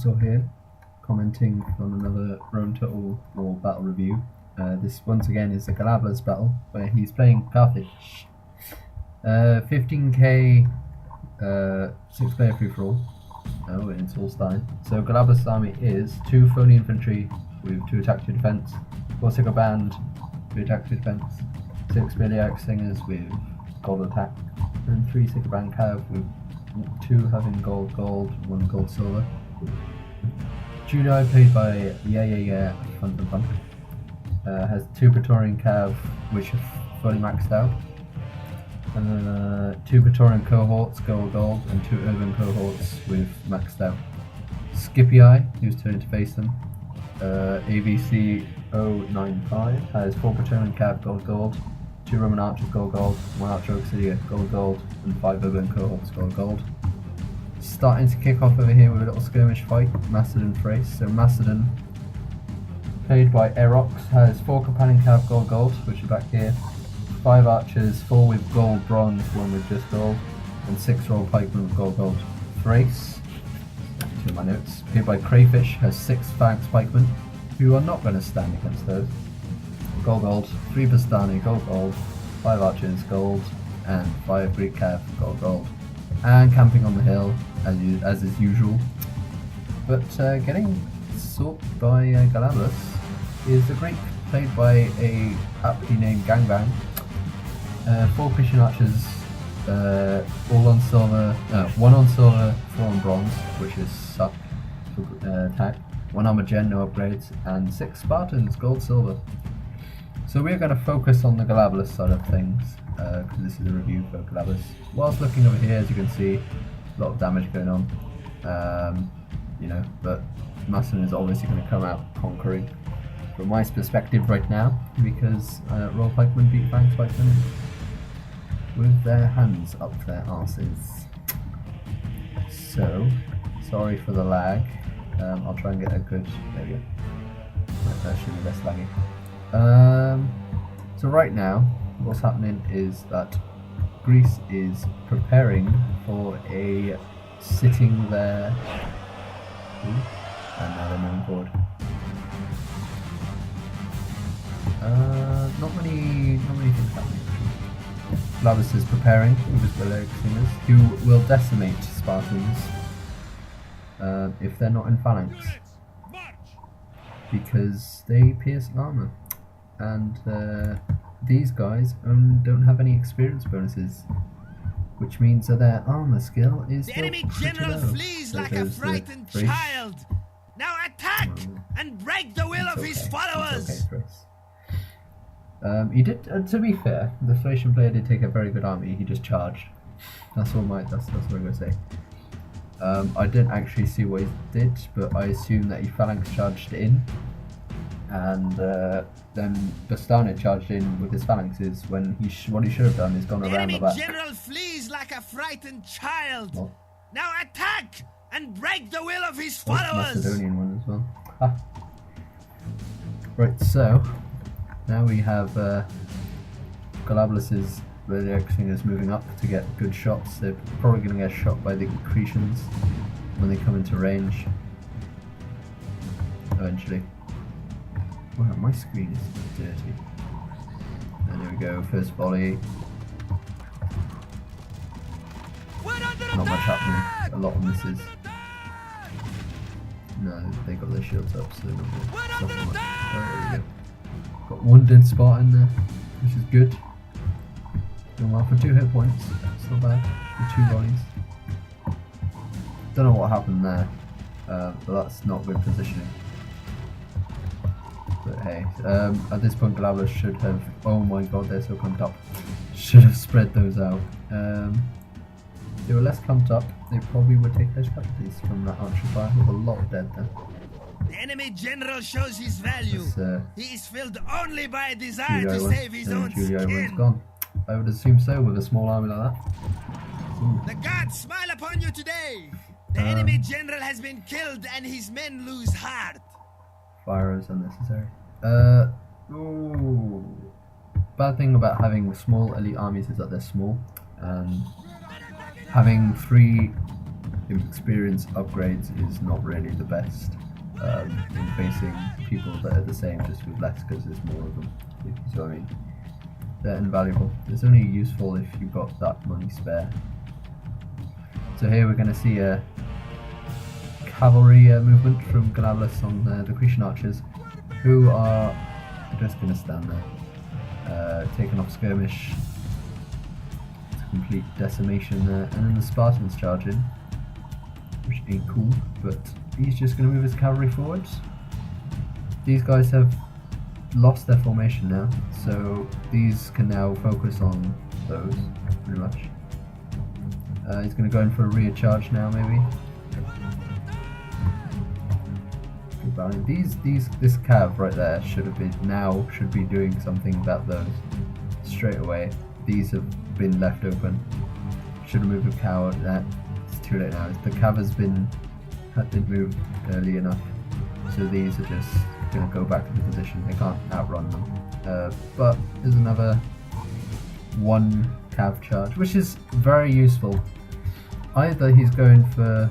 Rexasaur here, commenting from another Rome Total War battle review. This once again is a Golabulus battle where he's playing Carthage. 15k 6-player free-for-all. Oh, it's all starting. So Golabulus' army is 2 phony infantry with 2 attack, 2 defense, 4 Sigil band, 2 attack, 2 defense, 6 Biliac singers with gold attack, and 3 Sigil band cav with 2 having gold, 1 gold, silver. Judo played by Fun, has 2 Praetorian cav which are fully maxed out, 2 Praetorian cohorts, gold, and 2 urban cohorts with maxed out. Scipii, who's turning to face them, AVC 095, has 4 Praetorian cav, gold, 2 Roman archers, gold, 1 archer auxilia, gold, and 5 urban cohorts, gold. Starting to kick off over here with a little skirmish fight, Macedon Thrace. So Macedon, played by Erox, has 4 companion cav, gold, which are back here, 5 archers, 4 with gold, bronze, 1 with just gold, and 6 roll pikemen with gold. Thrace, to my notes, played by Crayfish, has 6 Phalanx pikemen, who are not going to stand against those. Gold, 3 Bastani, gold, 5 archers, gold, and 5 Greek cav, gold. And camping on the hill, as is usual. But getting sorted by Golabulus is a Greek, played by a aptly named Gangbang. 4 Christian archers, all on silver, 1 on silver, 4 on bronze, which is suck for attack, 1 armor gen, no upgrades, and 6 Spartans, gold, silver. So we're going to focus on the Golabulus side of things, because this is a review for Golabulus. Whilst looking over here, as you can see, a lot of damage going on, but Macedon is obviously going to come out conquering from my perspective right now, because roll pikemen beat Phalanx pikemen with their hands up their arses. So, sorry for the lag, I'll try and get a good, there we go, that should be less laggy. So right now, what's happening is that Greece is preparing for a sitting there. And now they're moving forward. Not many things happening. Golabulus is preparing with his Biliac singers, who will decimate Spartans if they're not in phalanx, because they pierce armor, and these guys don't have any experience bonuses, which means that their armor skill is the enemy general flees like a frightened child. Now attack and break the will of his followers. He did. To be fair, the Thracian player did take a very good army. He just charged. That's what I'm gonna say. I didn't actually see what he did, but I assume that he phalanx charged in, and then Bastani charged in with his phalanxes when what he should have done is gone around the back. The enemy general flees like a frightened child. What? Now attack and break the will of his followers. Macedonian one as well. Ah. Right, so now we have Golabulus's Biliac singers moving up to get good shots. They're probably going to get shot by the Cretians when they come into range eventually. Wow, my screen is dirty. And there we go, first volley. Not much happening, a lot of misses. No, they got their shields up, so they're not going to suffer much. Oh, there we go. Got 1 dead spot in there, which is good. Doing well for 2 hit points, it's not bad, for 2 volleys. Don't know what happened there, but that's not good positioning. But hey, at this point Golabulus should have, oh my god, they're so clumped up, should have spread those out. If they were less clumped up, they probably would take their casualties from that archer fire, with a lot of dead there. The enemy general shows his value. He is filled only by a desire Julio to save his own Julio skin. Gone. I would assume so, with a small army like that. Ooh. The gods smile upon you today. The enemy general has been killed and his men lose heart. Fire is unnecessary. Bad thing about having small elite armies is that they're small, and having 3 experience upgrades is not really the best in facing people that are the same, just with less, because there's more of them, if you see what I mean. They're invaluable. It's only useful if you've got that money spare. So here we're going to see a cavalry movement from Golabulus on the Grecian archers, who are just going to stand there, taking off skirmish. Complete decimation there, and then the Spartans charge in, which ain't cool, but he's just going to move his cavalry forwards. These guys have lost their formation now, so these can now focus on those, pretty much. He's going to go in for a rear charge now, maybe. This cav right there should be doing something about those straight away. These have been left open. Should have moved a cow. It's too late now. The cav didn't move early enough, so these are just going to go back to the position. They can't outrun them. But there's another one cav charge, which is very useful. Either he's going for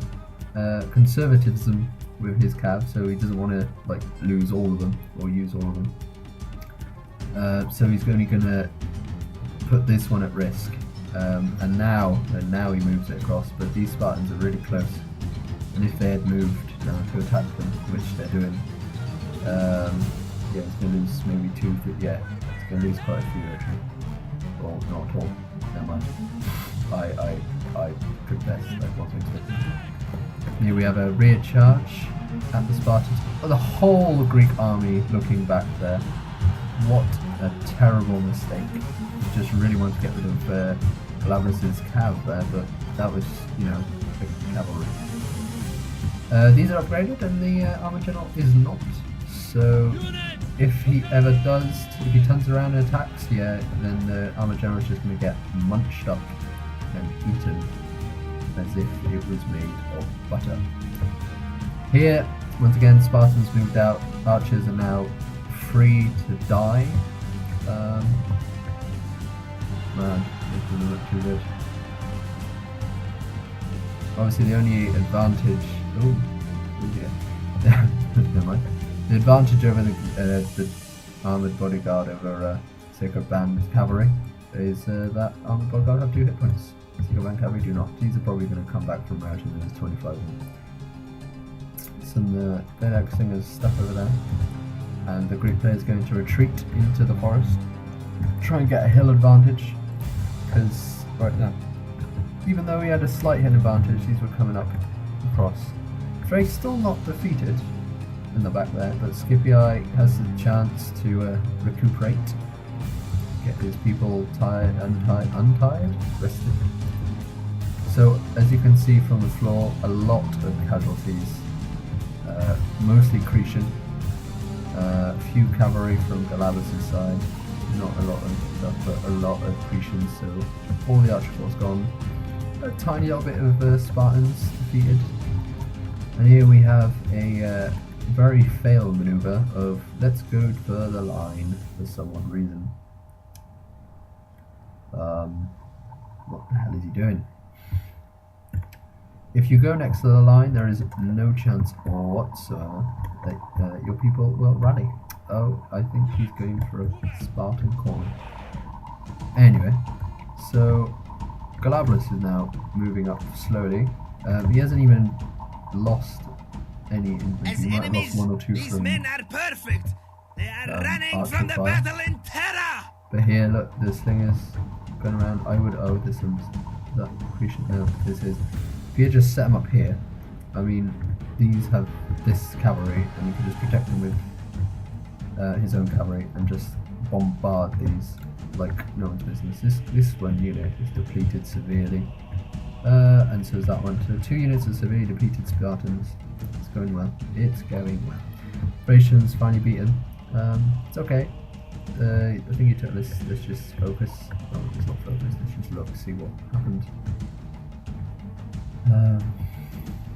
conservatism with his cav, so he doesn't want to like lose all of them or use all of them. So he's only going to put this one at risk, and now he moves it across. But these Spartans are really close, and if they had moved now to attack them, which they're doing, yeah, it's going to lose maybe two. Yeah, it's going to lose quite a few actually. Well, not at all. Never mind. I could best like wasn't expecting. Here we have a rear charge at the Spartans. Oh, the whole Greek army looking back there. What a terrible mistake. Just really wanted to get rid of Golabulus' cav there, but that was, you know, the cavalry. These are upgraded and the armor general is not. So if he turns around and attacks, yeah, then the armor general is just going to get munched up and eaten as if it was made of butter. Here, once again, Spartans moved out. Archers are now free to die. Man, it doesn't look too good. Obviously, the only advantage. Oh dear. Never mind. The advantage over the armored bodyguard over Sacred Band cavalry is that armored bodyguard have 2 hit points. Sacred Band cavalry do not. These are probably going to come back from rout in the next 25 minutes. Some Bedak Singers stuff over there, and the Greek player is going to retreat into the forest, try and get a hill advantage, because right now, even though he had a slight hill advantage, these were coming up across. Frey's still not defeated in the back there, but Scipii has the chance to recuperate, get his people untied, rested. So as you can see from the floor, a lot of casualties, mostly Cretan, few cavalry from Golabulus' side, not a lot of stuff, but a lot of Cretans, so all the archer force gone, a tiny little bit of Spartans defeated. And here we have a very failed maneuver of let's go for the line for some odd reason. What the hell is he doing? If you go next to the line, there is no chance whatsoever that your people will rally. Oh, I think he's going for a Spartan corner. Anyway, so Golabulus is now moving up slowly. He hasn't even lost any infantry. He might have lost 1 or 2 these from men are perfect. They are running from the fire. battle in terror. But here, look, the slingers going around. This one's that Cretan. No, this is. If you just set them up here, I mean, these have this cavalry, and you can just protect them with his own cavalry and just bombard these like no one's business. This one unit is depleted severely, and so is that one. So 2 units of severely depleted Spartans. It's going well. It's going well. Thracians finally beaten. It's okay. I think you took this. Let's just focus. Oh, it's not focus. Let's just look, see what happened.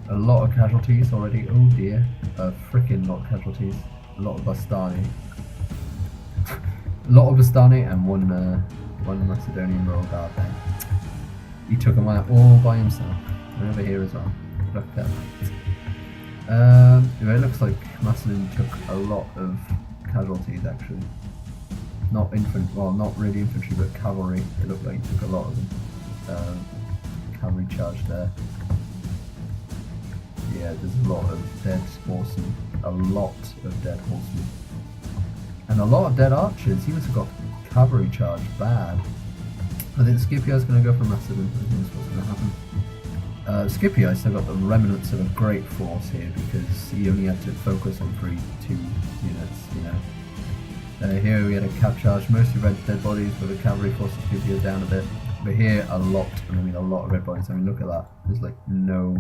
A lot of casualties already. Oh dear, a freaking lot of casualties. A lot of Bastani. A lot of Bastani and one Macedonian royal guard there. He took them out all by himself. And over here as well. look at it looks like Macedon took a lot of casualties actually. Not not really infantry, but cavalry. It looked like he took a lot of them. Cavalry charge there. Yeah, there's a lot of dead horsemen. A lot of dead horsemen. And a lot of dead archers. He must have got cavalry charge bad. I think Scipio's going to go for Macedon. I think that's what's going to happen. Scipio still got the remnants of a great force here because he only had to focus on 2 units, you know. Here we had a cav charge, mostly red dead bodies, but the cavalry force of Scipio down a bit. But here a lot, and I mean a lot of red bodies. I mean look at that. There's like no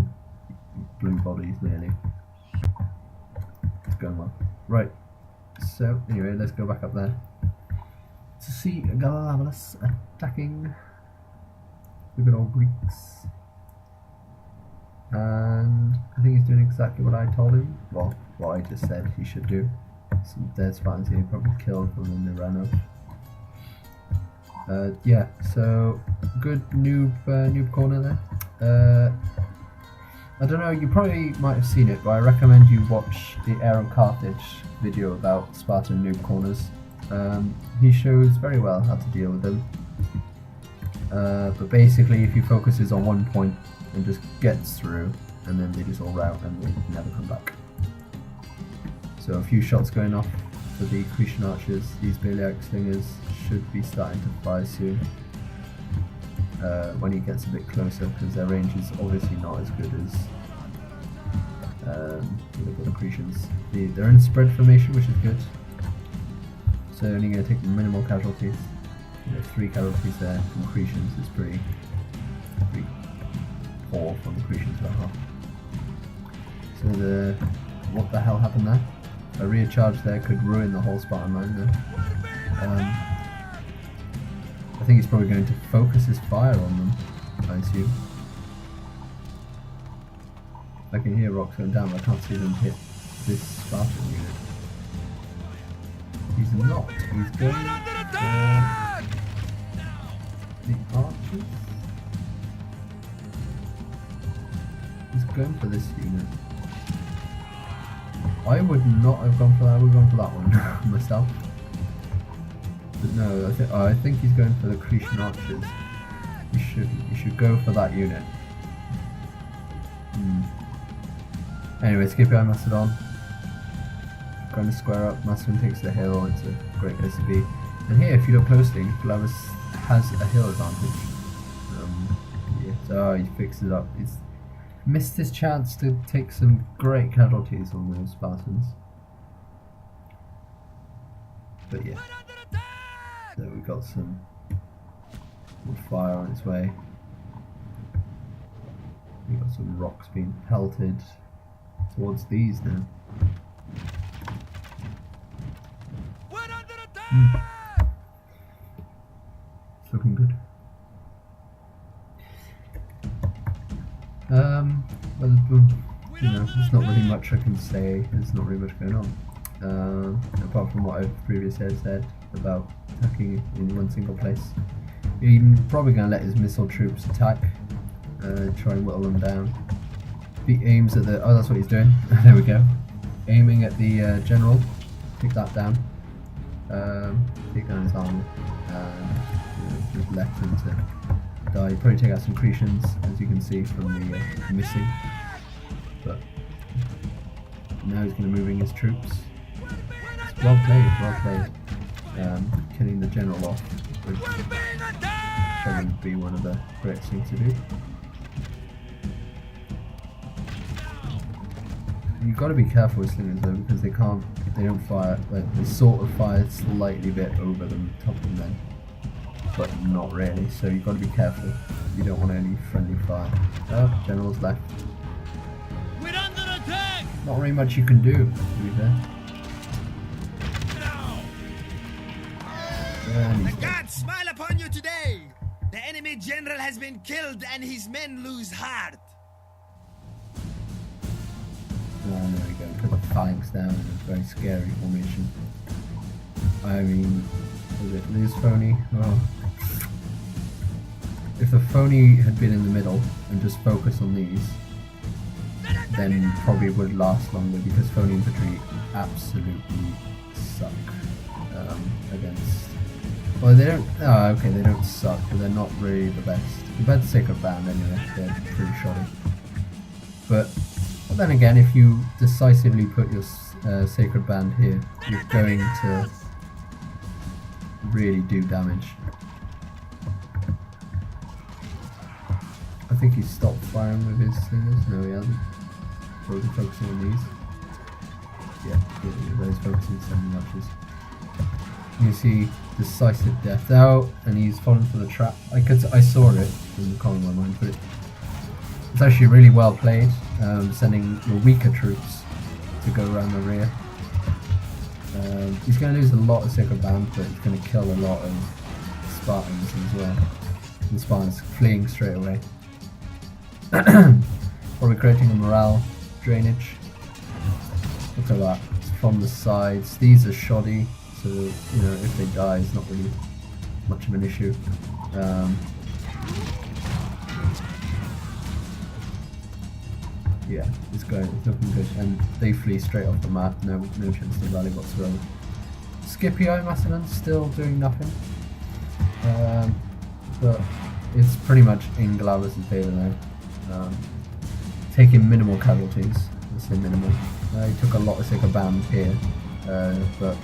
blue bodies nearly. It's going well. Right. So anyway, let's go back up there to see Golabulus attacking the good old Greeks. And I think he's doing exactly what I told him. Well, what I just said he should do. Some dead Spartans here, probably killed them and then they ran off. Yeah, so good noob corner there. I don't know, you probably might have seen it, but I recommend you watch the Air of Carthage video about Spartan noob corners. He shows very well how to deal with them. But basically, if he focuses on one point and just gets through, and then they just all rout and they never come back. So a few shots going off for the Cretan archers. These Beliac slingers should be starting to fire soon. When he gets a bit closer, because their range is obviously not as good as the Cretans. They're in spread formation, which is good. So only going to take minimal casualties. 3 casualties there from Cretans is pretty poor from the Cretans behalf. So what the hell happened there? A rear charge there could ruin the whole Spartan line there. I think he's probably going to focus his fire on them, I assume. I can hear rocks going down, but I can't see them hit this Spartan unit. He's not. He's going for the archers. He's going for this unit. I would not have gone for that. I would have gone for that one myself. But no, I think he's going for the Cretan archers. You should go for that unit. Anyway, Scipio and Macedon. Going to square up. Macedon takes the hill. It's a great place to be. And here, if you look closely, Golabulus has a hill advantage. Yeah, so he fixed it up. He's missed his chance to take some great casualties on those Spartans. But yeah. So we've got some wood fire on its way. We've got some rocks being pelted towards these now. It's looking good. Well, you know, there's not really much I can say. There's not really much going on. Apart from what I've previously said about attacking in one single place. He's probably going to let his missile troops attack, try and whittle them down. He aims at the, oh that's what he's doing, there we go. Aiming at the general, take that down, take down his army, and just left him to die. He'd probably take out some Cretans, as you can see from the missing, but now he's going to move in his troops. It's well played, well played. Killing the general off would probably be one of the greatest things to do. You've got to be careful with slingers though, because they don't fire, they sort of fire slightly bit over them, top of them, but not really, so you've got to be careful. You don't want any friendly fire. Oh, general's left. We're under attack! Not really much you can do, to be fair. The gods smile upon you today! The enemy general has been killed and his men lose heart! Oh, there we go. Put the phalanx down in a very scary formation. I mean, was it lose phony? Well, if the phony had been in the middle and just focused on these, then probably would last longer, because phone infantry absolutely suck against. Well, they don't. Oh, okay, they don't suck, but they're not really the best. Compared to Sacred Band, anyway, they're pretty shoddy. But then again, if you decisively put your Sacred Band here, you're going to really do damage. I think he's stopped firing with his singers. No, he hasn't. Or is he focusing on these? Yeah, he's focusing on sending matches. You see decisive death out, and he's fallen for the trap. I saw it in the corner of my mind, but it's actually really well played. Sending your weaker troops to go around the rear. He's going to lose a lot of Sacred Band, but he's going to kill a lot of Spartans as well. And Spartans fleeing straight away. Probably creating a morale drainage. Look at that. It's from the sides. These are shoddy, so you know if they die, it's not really much of an issue. Yeah, it's looking good, and they flee straight off the map. No chance to rally whatsoever. Scipio Macedon's still doing nothing, but it's pretty much in Golabulus' favour now. Taking minimal casualties. Let's say minimal. He took a lot of Sacred Band here, but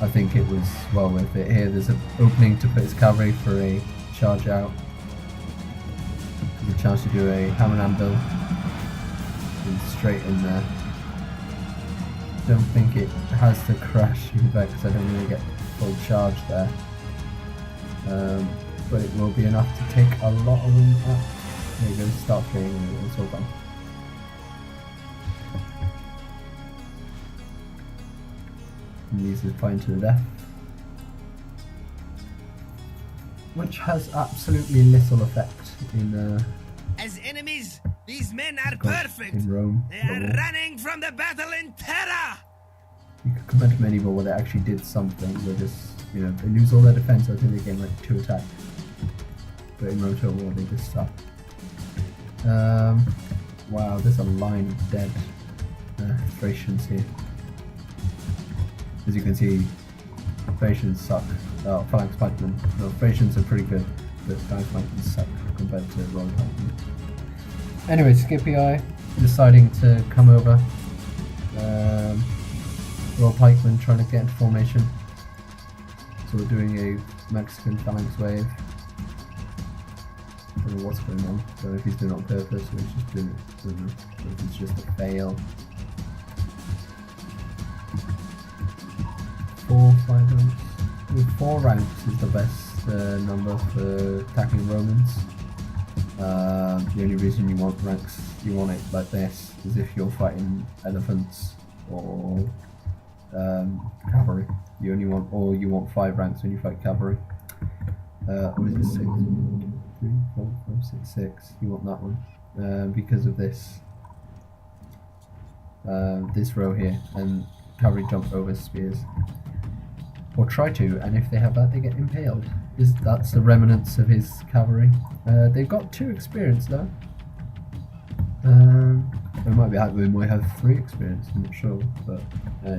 I think it was well worth it. Here, there's an opening to put his cavalry for a charge out. There's a chance to do a hammer and anvil. Straight in there. Don't think it has to crash in back because I don't really get full charge there. But it will be enough to take a lot of them up. There you go, start fleeing and it's all gone. And these are flying to the death. Which has absolutely little effect in as enemies, these men are perfect. In Rome. They are running from the battle in terror. You could comment from anywhere where they actually did something. They just, you know, they lose all their defense. I think they gain like 2 attacks. But in Rome Total War, they just suck. Wow, there's a line of dead Thracians here. As you can see, Thracians suck. Oh, Phalanx Pikemen. No, Thracians are pretty good, but Phalanx Pikemen suck compared to Royal Pikemen. Anyway, Scipio deciding to come over. Royal Pikemen trying to get into formation. So we're doing a Mexican Phalanx wave. I don't know what's going on. I don't know if he's doing it on purpose or he's just doing it. I don't know if it's just a fail. 4, 5 ranks. I mean, 4 ranks is the best number for attacking Romans. The only reason you want ranks, you want it like this, is if you're fighting elephants or cavalry. You only want, or you want 5 ranks when you fight cavalry. What is it? 6, 3, 4, 5, 6, 6. You want that one because of this. This row here, and cavalry jump over spears. Or try to, and if they have that, they get impaled. That's the remnants of his cavalry. They've got 2 experience though. We might have 3 experience, I'm not sure, but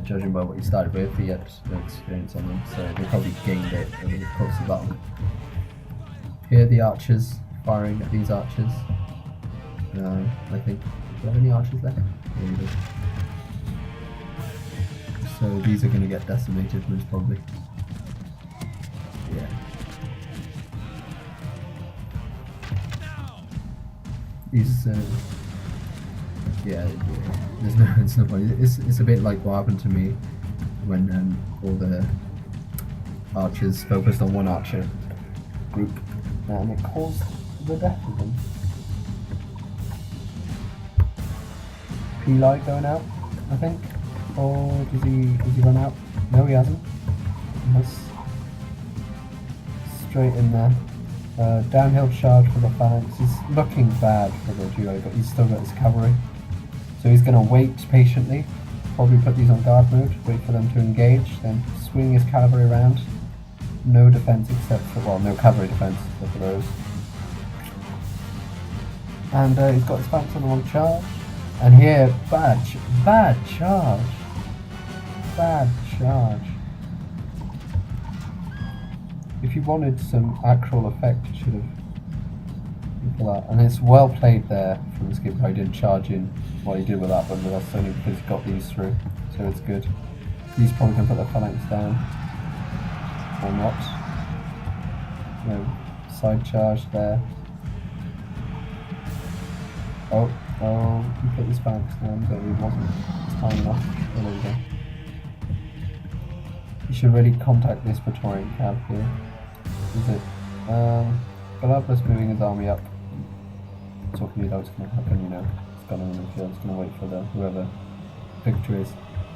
judging by what he started with, he had no experience on them, so they probably gained it over the course of battle. Here are the archers firing at these archers. I think, do we have any archers left? Yeah, we do. So these are going to get decimated most probably. Yeah. These, yeah, there's no point. It's a bit like what happened to me when all the archers focused on one archer group, and it caused the death of them. Peli going out, I think. Or does he run out? No, he hasn't. That's straight in there. Downhill charge for the phalanx. He's looking bad for the duo, but he's still got his cavalry. So he's going to wait patiently. Probably put these on guard mode, wait for them to engage, then swing his cavalry around. No defense except for, well, no cavalry defense except for those. And he's got his phalanx on the one charge. And here, bad charge. Bad charge. If you wanted some actual effect, you should have for that. And it's well played there from the skipper. He didn't charge in what he did with that one, but that's only because he got these through. So it's good. He's probably going to put the phalanx down. Or not. No, side charge there. Oh, he put his phalanx down, but he wasn't time enough. Oh, there we go. You should really contact this Praetorian cab here. Is it? Golabulus moving his army up. Talking about what's going to happen, you know. It's gone on the field, it's going to wait for the whoever victory is.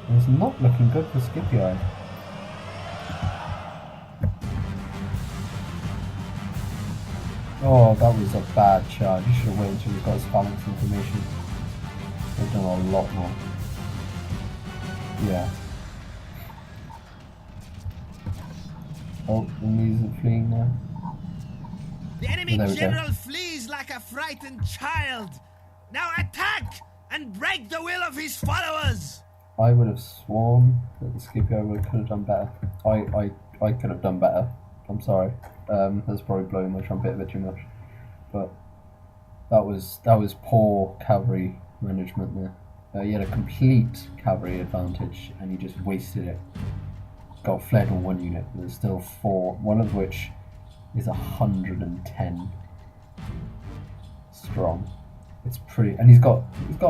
And it's not looking good for Scipio. Oh, that was a bad charge. You should have waited until he got his phalanx information. They've done a lot more. Yeah. Oh, and these are fleeing now. The enemy general flees like a frightened child. Now attack and break the will of his followers. I would have sworn that the Scipio could have done better. I could have done better. I'm sorry. That's probably blowing my trumpet a bit too much. But that was poor cavalry management there. He had a complete cavalry advantage and he just wasted it. Got fled on one unit. There's still 4, one of which is 110 strong. It's pretty, and he's got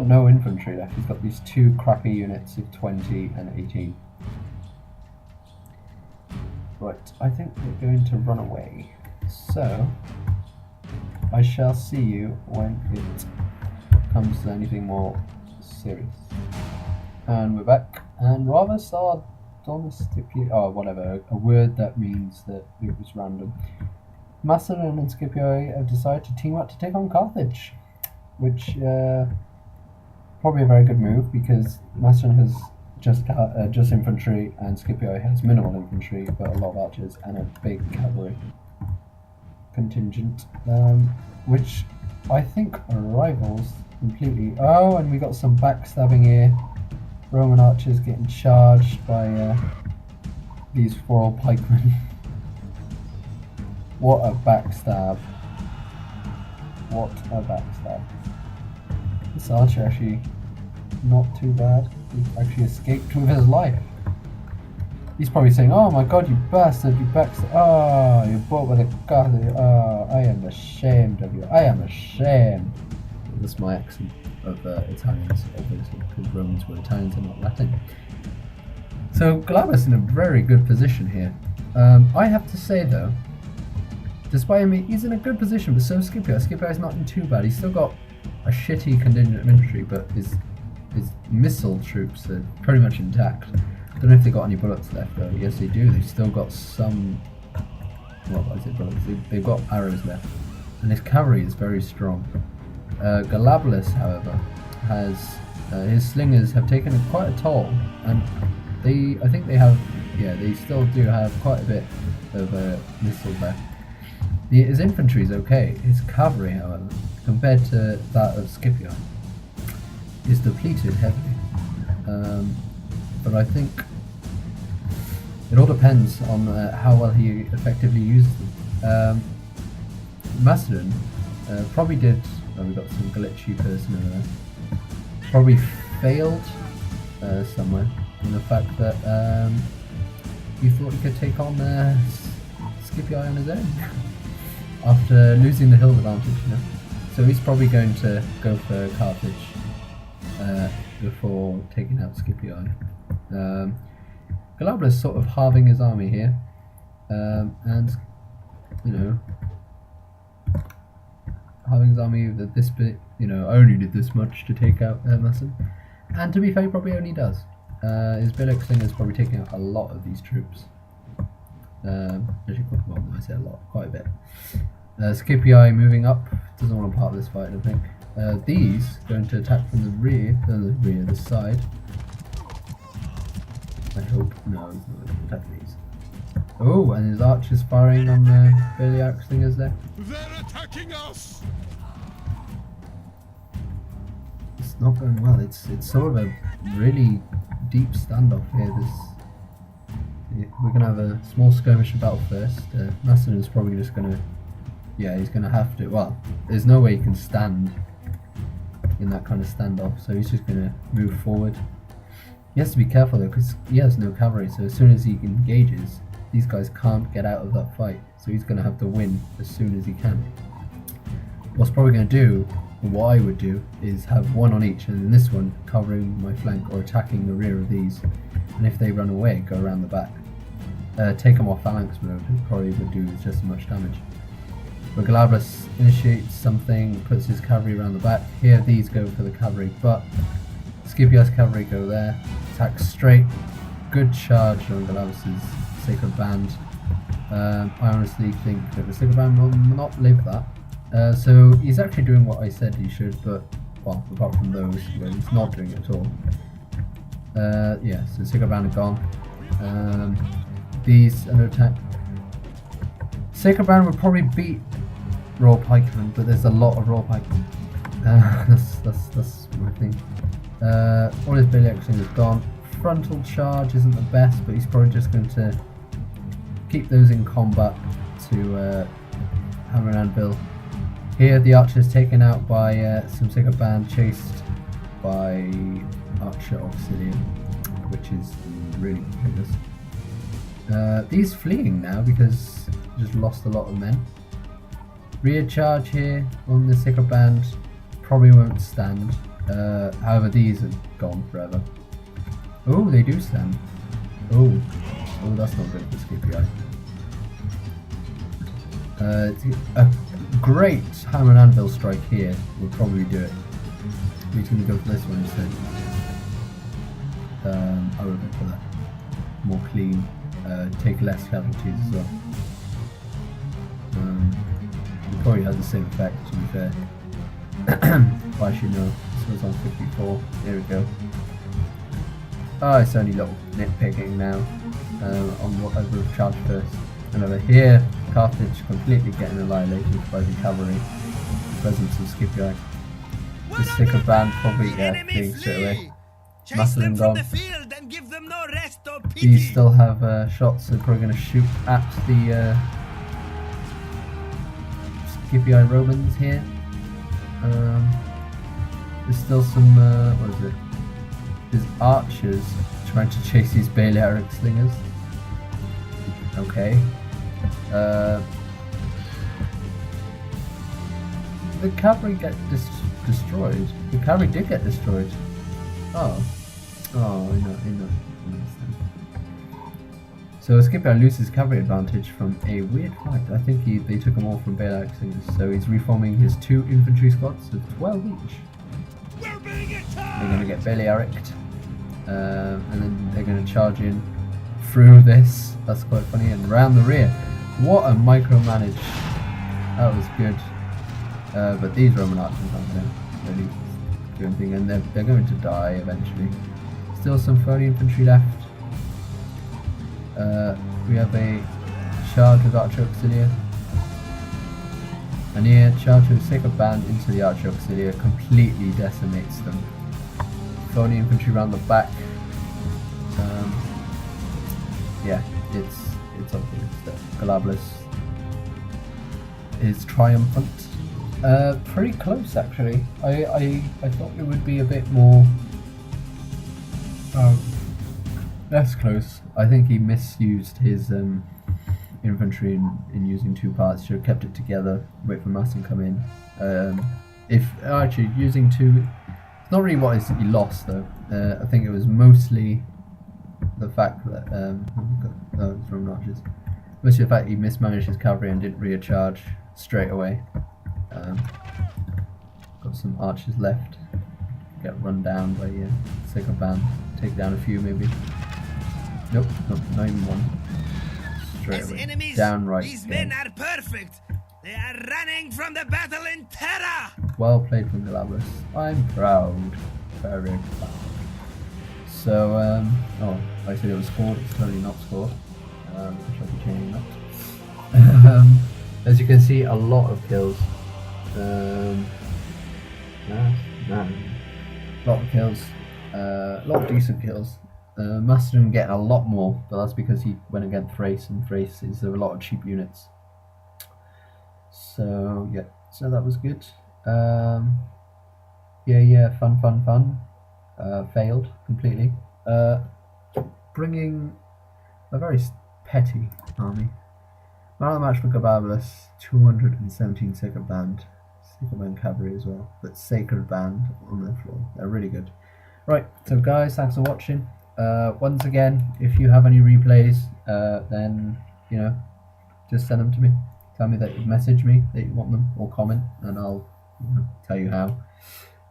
no infantry left. He's got these 2 crappy units of 20 and 18. Right, I think they're going to run away. So I shall see you when it comes to anything more serious. And we're back, and rather sardonistically, oh whatever, a word that means that it was random. Macedon and Scipio have decided to team up to take on Carthage, which probably a very good move because Macedon has just infantry and Scipio has minimal infantry but a lot of archers and a big cavalry contingent, which I think rivals completely. Oh, and we got some backstabbing here. Roman archers getting charged by these 4 old pikemen. What a backstab. What a backstab. This archer actually not too bad. He actually escaped with his life. He's probably saying, "Oh my god, you bastard, you backstab. Oh, you bought with a god. Oh, I am ashamed of you. I am ashamed." That's my accent of Italians, obviously, because Romans were Italians and not Latin. So Golabulus in a very good position here. I have to say though, despite him, he's in a good position, but so is Scipio. Scipio's not in too bad. He's still got a shitty contingent of infantry, but his missile troops are pretty much intact. I don't know if they got any bullets left though. Yes, they do. They've still got some. What is it, bullets? They've got arrows left, and his cavalry is very strong. Golabulus, however, has his slingers have taken quite a toll, and I think they have, they still do have quite a bit of missile left. His infantry is okay. His cavalry, however, compared to that of Scipio, is depleted heavily. But I think it all depends on how well he effectively uses them. Macedon probably did. We've got some glitchy person over there. Probably failed somewhere in the fact that he thought he could take on Scipio on his own after losing the hill advantage, you know. So he's probably going to go for Carthage before taking out Scipio. Golabulus is sort of halving his army here, and you know, having his army that this bit, you know, only did this much to take out Macedon. And to be fair, he probably only does. His Billock Slinger is probably taking out a lot of these troops. Actually, well, I say a lot, quite a bit. Scipio moving up, doesn't want to part of this fight, I think. These going to attack from the rear, the side. I hope, no, he's not going to attack these. Oh, and his archers firing on the Billock Slingers there. They're attacking us! not going well. It's sort of a really deep standoff here. We're gonna have a small skirmish battle first. Macedon's probably just gonna, he's gonna have to. Well, there's no way he can stand in that kind of standoff, so he's just gonna move forward. He has to be careful though, because he has no cavalry. So as soon as he engages, these guys can't get out of that fight. So he's gonna have to win as soon as he can. What's probably gonna do, or what I would do, is have one on each, and then this one covering my flank or attacking the rear of these. And if they run away, go around the back. Take them off phalanx mode, it probably would do just as much damage. But Golabulus initiates something, puts his cavalry around the back. Here these go for the cavalry, but Scipio's cavalry go there, attack straight. Good charge on Golabulus's Sacred Band. I honestly think that the Sacred Band will not live that. So he's actually doing what I said he should, but, well, apart from those where he's not doing it at all. So Sacred Band are gone. These under attack. Sacred Band would probably beat Royal Pikemen, but there's a lot of Royal Pikemen. That's my thing. All his Bailey action is gone. Frontal charge isn't the best, but he's probably just going to keep those in combat to hammer and anvil. Here the archer is taken out by some Sacred Band, chased by Archer Auxilium, which is really ridiculous. These fleeing now because just lost a lot of men. Rear charge here on the Sacred Band probably won't stand. However, these are gone forever. Oh, they do stand. Oh, that's not good for Scipio. A great hammer and anvil strike here will probably do it. We're going to go for this one instead. I would go for that. More clean. Take less casualties as well. It probably has the same effect, to be fair. But actually no, this was on 54. There we go. Oh, it's only little nitpicking now on what I would have charged first. And over here, Carthage completely getting annihilated by the cavalry. The presence of Scipio. The Sacred Band probably being straight away. Macedon gone. These still have shots, so they're probably going to shoot at the Scipii Romans here. There's still some, what is it? There's archers trying to chase these Balearic slingers. Okay. The cavalry get destroyed. The cavalry did get destroyed. Oh, I know. So Scipio loses cavalry advantage from a weird fight. I think they took them all from Balearic slingers. So he's reforming his 2 infantry squads of 12 each. They're going to get Balearic-ed. And then they're going to charge in through this. That's quite funny. And around the rear. What a micromanage. That was good. But these Roman archers aren't going to really do anything. And they're going to die eventually. Still some Phony infantry left. We have a charge with Archer Auxilia. And here, charge with Sacred Band into the Archer Auxilia completely decimates them. Phony infantry around the back. It's obvious that Golabulus is triumphant. Pretty close actually. I thought it would be a bit more less close. I think he misused his infantry in using 2 parts. Should have kept it together, wait for Macedon to come in. If actually using 2, it's not really what he lost though. I think it was mostly the fact that it's Roman archers. Mostly the fact he mismanaged his cavalry and didn't rear-charge straight away. Got some archers left. Get run down by Sacred Band. Take down a few maybe. Nope, not even one. Straight away. Enemies, Downright. These men are perfect. They are running from the battle in terror. Well played from Golabulus. I'm proud. Very proud. So, I said it was scored. It's totally not scored. I shall be changing that. As you can see, a lot of kills. lot of kills, a lot of decent kills. Mastodon getting a lot more, but that's because he went against Thrace, and Thrace is a lot of cheap units. So yeah, so that was good. Yeah, fun. Failed completely. Bringing a very petty army. Man of the match for Golabulus, 217 Sacred Band. Sacred Band Cavalry as well, but Sacred Band on their floor. They're really good. Right, so guys, thanks for watching. Once again, if you have any replays, then, you know, just send them to me. Tell me that you message me that you want them, or comment, and I'll tell you how.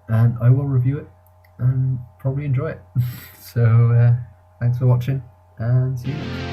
And I will review it and probably enjoy it. So, thanks for watching, and see you.